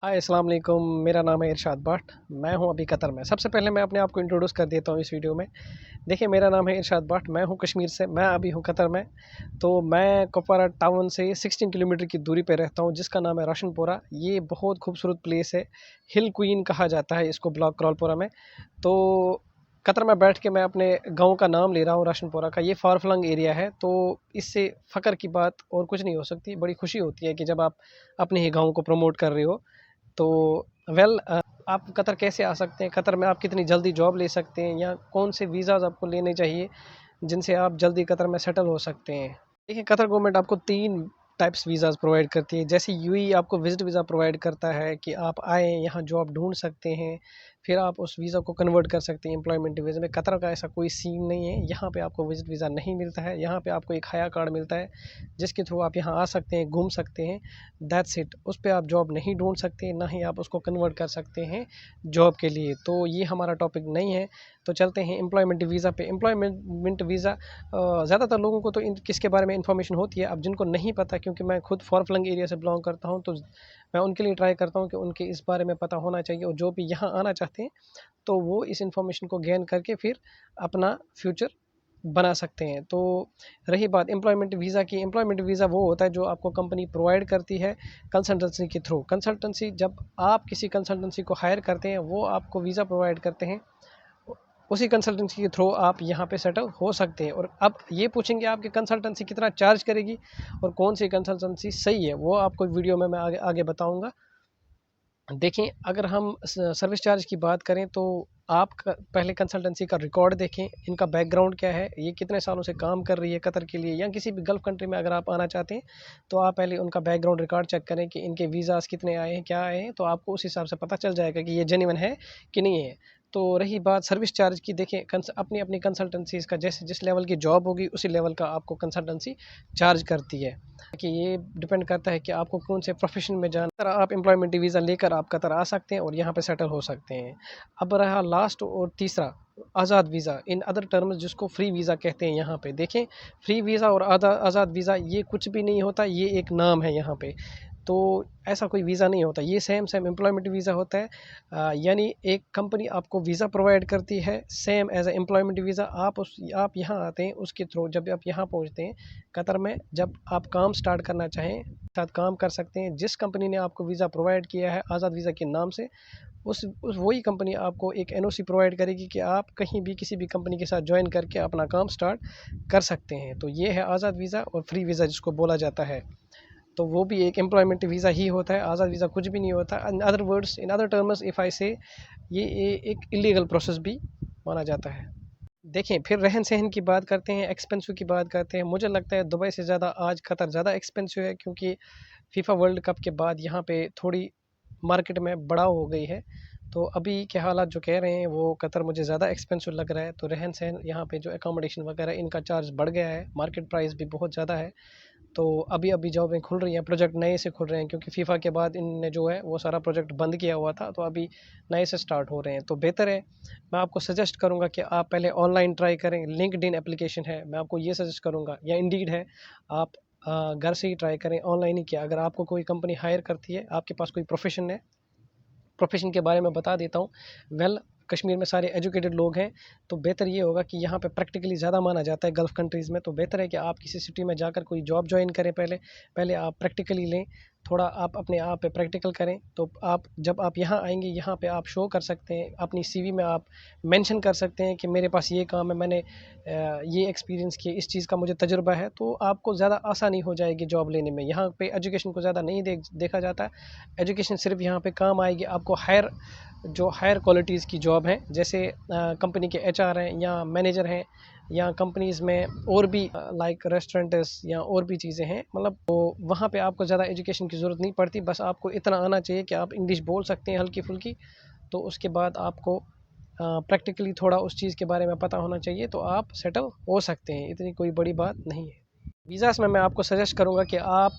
हाय अस्सलाम वालेकुम। मेरा नाम है इरशाद भट्ट। मैं हूं अभी कतर में। सबसे पहले मैं अपने आप को इंट्रोड्यूस कर देता हूं इस वीडियो में। देखिए, मेरा नाम है इरशाद भट्ट। मैं हूं कश्मीर से। मैं अभी हूं कतर में। तो मैं कुपवारा टाउन से 16 किलोमीटर की दूरी पे रहता हूं, जिसका नाम है रोशनपुरा। ये बहुत खूबसूरत प्लेस है। हिल क्वीन कहा जाता है इसको ब्लॉक क्रॉलपुरा में। तो कतर में बैठ के मैं अपने गांव का नाम ले रहा हूं, रोशनपुरा का। ये फार फ्लंग एरिया है, तो इससे फ़ख्र की बात और कुछ नहीं हो सकती। बड़ी खुशी होती है कि जब आप अपने ही गांव को प्रमोट कर रहे हो। तो वेल आप कतर कैसे आ सकते हैं, कतर में आप कितनी जल्दी जॉब ले सकते हैं, या कौन से वीज़ाज़ आपको लेने चाहिए जिनसे आप जल्दी कतर में सेटल हो सकते हैं। देखिए, कतर गवर्नमेंट आपको 3 टाइप्स वीज़ाज़ प्रोवाइड करती है। जैसे यूएई आपको विज़िट वीज़ा प्रोवाइड करता है कि आप आएँ, यहाँ जॉब ढूँढ सकते हैं, फिर आप उस वीज़ा को कन्वर्ट कर सकते हैं एम्प्लॉयमेंट वीज़ा में। कतर का ऐसा कोई सीन नहीं है। यहाँ पे आपको विज़िट वीज़ा नहीं मिलता है। यहाँ पे आपको एक हया कार्ड मिलता है, जिसके थ्रू आप यहाँ आ सकते हैं, घूम सकते हैं। That's it. उस पे आप जॉब नहीं ढूँढ सकते, ना ही आप उसको कन्वर्ट कर सकते हैं जॉब के लिए। तो ये हमारा टॉपिक नहीं है। तो चलते हैं एम्प्लॉयमेंट वीज़ा पे। एम्प्लॉयमेंट वीज़ा ज़्यादातर लोगों को तो इन किसके बारे में इन्फॉर्मेशन होती है। अब जिनको नहीं पता, क्योंकि मैं खुद फॉर फ्लंग एरिया से बिलोंग करता हूँ, तो मैं उनके लिए ट्राई करता हूँ कि उनके इस बारे में पता होना चाहिए, और जो भी यहाँ आना चाहते हैं तो वो इस इन्फॉर्मेशन को गेन करके फिर अपना फ्यूचर बना सकते हैं। तो रही बात एम्प्लॉयमेंट वीज़ा की। एम्प्लॉयमेंट वीज़ा वो होता है जो आपको कंपनी प्रोवाइड करती है कंसल्टेंसी के थ्रू। कंसल्टेंसी, जब आप किसी कंसल्टेंसी को हायर करते हैं, वो आपको वीज़ा प्रोवाइड करते हैं। उसी कंसल्टेंसी के थ्रू आप यहाँ पे सेटल हो सकते हैं। और अब ये पूछेंगे आपकी कंसल्टेंसी कितना चार्ज करेगी और कौन सी कंसल्टेंसी सही है, वो आपको वीडियो में मैं आगे आगे बताऊँगा। देखें, अगर हम सर्विस चार्ज की बात करें, तो आप पहले कंसल्टेंसी का रिकॉर्ड देखें, इनका बैकग्राउंड क्या है, ये कितने सालों से काम कर रही है कतर के लिए, या किसी भी गल्फ़ कंट्री में अगर आप आना चाहते हैं, तो आप पहले उनका बैकग्राउंड रिकॉर्ड चेक करें कि इनके वीज़ाज़ कितने आए हैं, क्या आए हैं। तो आपको उस हिसाब से पता चल जाएगा कि ये जेन्युइन है कि नहीं है। तो रही बात सर्विस चार्ज की, देखें अपनी अपनी कंसल्टेंसीज़ का जैसे जिस लेवल की जॉब होगी, उसी लेवल का आपको कंसल्टेंसी चार्ज करती है। कि ये डिपेंड करता है कि आपको कौन से प्रोफेशन में जाना। अगर आप एम्प्लॉयमेंट वीज़ा लेकर आप कतर आ सकते हैं और यहाँ पे सेटल हो सकते हैं। अब रहा लास्ट और तीसरा, आज़ाद वीज़ा, इन अदर टर्म्स जिसको फ्री वीज़ा कहते हैं। यहाँ पे देखें, फ्री वीज़ा और आज़ाद वीज़ा ये कुछ भी नहीं होता, ये एक नाम है यहाँ पे। तो ऐसा कोई वीज़ा नहीं होता, ये सेम सेम एम्प्लॉयमेंट वीज़ा होता है। यानी एक कंपनी आपको वीज़ा प्रोवाइड करती है same as a employment visa. आप यहाँ आते हैं, उसके थ्रू जब आप यहाँ पहुँचते हैं कतर में, जब आप काम स्टार्ट करना चाहें, साथ काम कर सकते हैं। जिस कंपनी ने आपको वीज़ा प्रोवाइड किया है आज़ाद वीज़ा के नाम से, उस वही कंपनी आपको एक एनओसी प्रोवाइड करेगी कि आप कहीं भी किसी भी कंपनी के साथ ज्वाइन करके अपना काम स्टार्ट कर सकते हैं। तो ये है आज़ाद वीज़ा और फ्री वीज़ा जिसको बोला जाता है। तो वो भी एक एम्प्लॉयमेंट वीज़ा ही होता है, आज़ाद वीज़ा कुछ भी नहीं होता। In other words, in other terms if I से, ये एक इलीगल प्रोसेस भी माना जाता है। देखें, फिर रहन-सहन की बात करते हैं, एक्सपेंसिव की बात करते हैं। मुझे लगता है दुबई से ज़्यादा आज कतर ज़्यादा एक्सपेंसिव है, क्योंकि फीफा वर्ल्ड कप के बाद यहाँ पे थोड़ी मार्केट में बढ़ाव हो गई है। तो अभी के हालात जो कह रहे हैं, वो कतर मुझे ज़्यादा एक्सपेंसिव लग रहा है। तो रहन-सहन यहाँ पे जो अकोमोडेशन वगैरह, इनका चार्ज बढ़ गया है, मार्केट प्राइस भी बहुत ज़्यादा है। तो अभी जॉबें खुल रही हैं, प्रोजेक्ट नए से खुल रहे हैं, क्योंकि फीफा के बाद इनने जो है वो सारा प्रोजेक्ट बंद किया हुआ था, तो अभी नए से स्टार्ट हो रहे हैं। तो बेहतर है, मैं आपको सजेस्ट करूंगा कि आप पहले ऑनलाइन ट्राई करें। लिंक्डइन एप्लीकेशन है, मैं आपको ये सजेस्ट करूंगा, या इंडीड है। आप घर से ही ट्राई करें, ऑनलाइन ही किया। अगर आपको कोई कंपनी हायर करती है, आपके पास कोई प्रोफेशन है, प्रोफेशन के बारे में बता देता हूँ। वेल, कश्मीर में सारे एजुकेटेड लोग हैं, तो बेहतर ये होगा कि यहाँ पे प्रैक्टिकली ज़्यादा माना जाता है गल्फ़ कंट्रीज़ में। तो बेहतर है कि आप किसी सिटी में जाकर कोई जॉब ज्वाइन करें। पहले पहले आप प्रैक्टिकली लें, थोड़ा आप अपने आप पे प्रैक्टिकल करें। तो आप जब आप यहाँ आएंगे, यहाँ पे आप शो कर सकते हैं, अपनी सीवी में आप मेंशन कर सकते हैं कि मेरे पास ये काम है, मैंने ये एक्सपीरियंस किया, इस चीज़ का मुझे तजुर्बा है। तो आपको ज़्यादा आसानी हो जाएगी जॉब लेने में। यहाँ पे एजुकेशन को ज़्यादा नहीं देखा जाता। एजुकेशन सिर्फ यहाँ पे काम आएगी आपको हायर क्वालिटीज़ की जॉब है, जैसे कंपनी के एचआर हैं, या मैनेजर हैं, या कंपनीज़ में और भी लाइक रेस्टोरेंट्स या और भी चीज़ें हैं। मतलब तो वहाँ पे आपको ज़्यादा एजुकेशन की ज़रूरत नहीं पड़ती। बस आपको इतना आना चाहिए कि आप इंग्लिश बोल सकते हैं हल्की फुल्की। तो उसके बाद आपको प्रैक्टिकली थोड़ा उस चीज़ के बारे में पता होना चाहिए, तो आप सेटल हो सकते हैं। इतनी कोई बड़ी बात नहीं है। वीज़ास में मैं आपको सजेस्ट करूँगा कि आप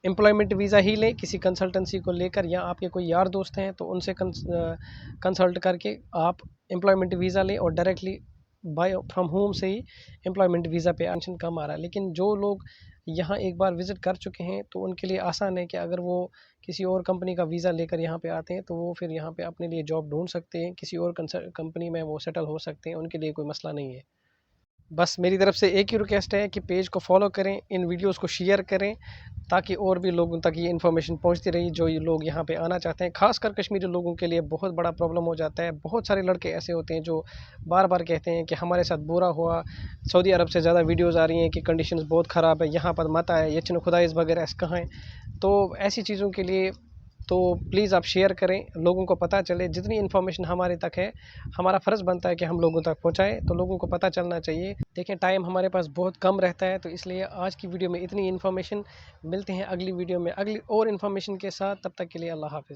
एम्प्लॉयमेंट वीज़ा ही लें किसी कंसल्टेंसी को लेकर, या आपके कोई यार दोस्त हैं तो उनसे कंसल्ट करके आप एम्प्लॉयमेंट वीज़ा लें, और डायरेक्टली बाय फ्रॉम होम से ही एम्प्लॉयमेंट वीज़ा पे टेंशन कम आ रहा है। लेकिन जो लोग यहाँ एक बार विज़िट कर चुके हैं तो उनके लिए आसान है कि अगर वो किसी और कंपनी का वीज़ा लेकर यहाँ पे आते हैं तो वो फिर यहाँ पे अपने लिए जॉब ढूंढ सकते हैं, किसी और कंपनी में वो सेटल हो सकते हैं, उनके लिए कोई मसला नहीं है। बस मेरी तरफ से एक ही रिक्वेस्ट है कि पेज को फॉलो करें, इन वीडियोस को शेयर करें, ताकि और भी लोगों तक ये इन्फॉर्मेशन पहुंचती रही जो ये लोग यहाँ पे आना चाहते हैं। खासकर कश्मीरी लोगों के लिए बहुत बड़ा प्रॉब्लम हो जाता है। बहुत सारे लड़के ऐसे होते हैं जो बार बार कहते हैं कि हमारे साथ बुरा हुआ, सऊदी अरब से ज़्यादा वीडियोज़ आ रही हैं कि कंडीशंस बहुत ख़राब है, यहाँ पर मत आए, ये चिन खुदाइस वगैरह ऐसे कहाँ हैं। तो ऐसी चीज़ों के लिए तो प्लीज़ आप शेयर करें, लोगों को पता चले। जितनी इन्फॉर्मेशन हमारे तक है, हमारा फ़र्ज़ बनता है कि हम लोगों तक पहुँचाएँ, तो लोगों को पता चलना चाहिए। देखें, टाइम हमारे पास बहुत कम रहता है, तो इसलिए आज की वीडियो में इतनी इन्फॉर्मेशन। मिलते हैं अगली वीडियो में अगली और इन्फॉर्मेशन के साथ। तब तक के लिए अल्लाह हाफ़िज़।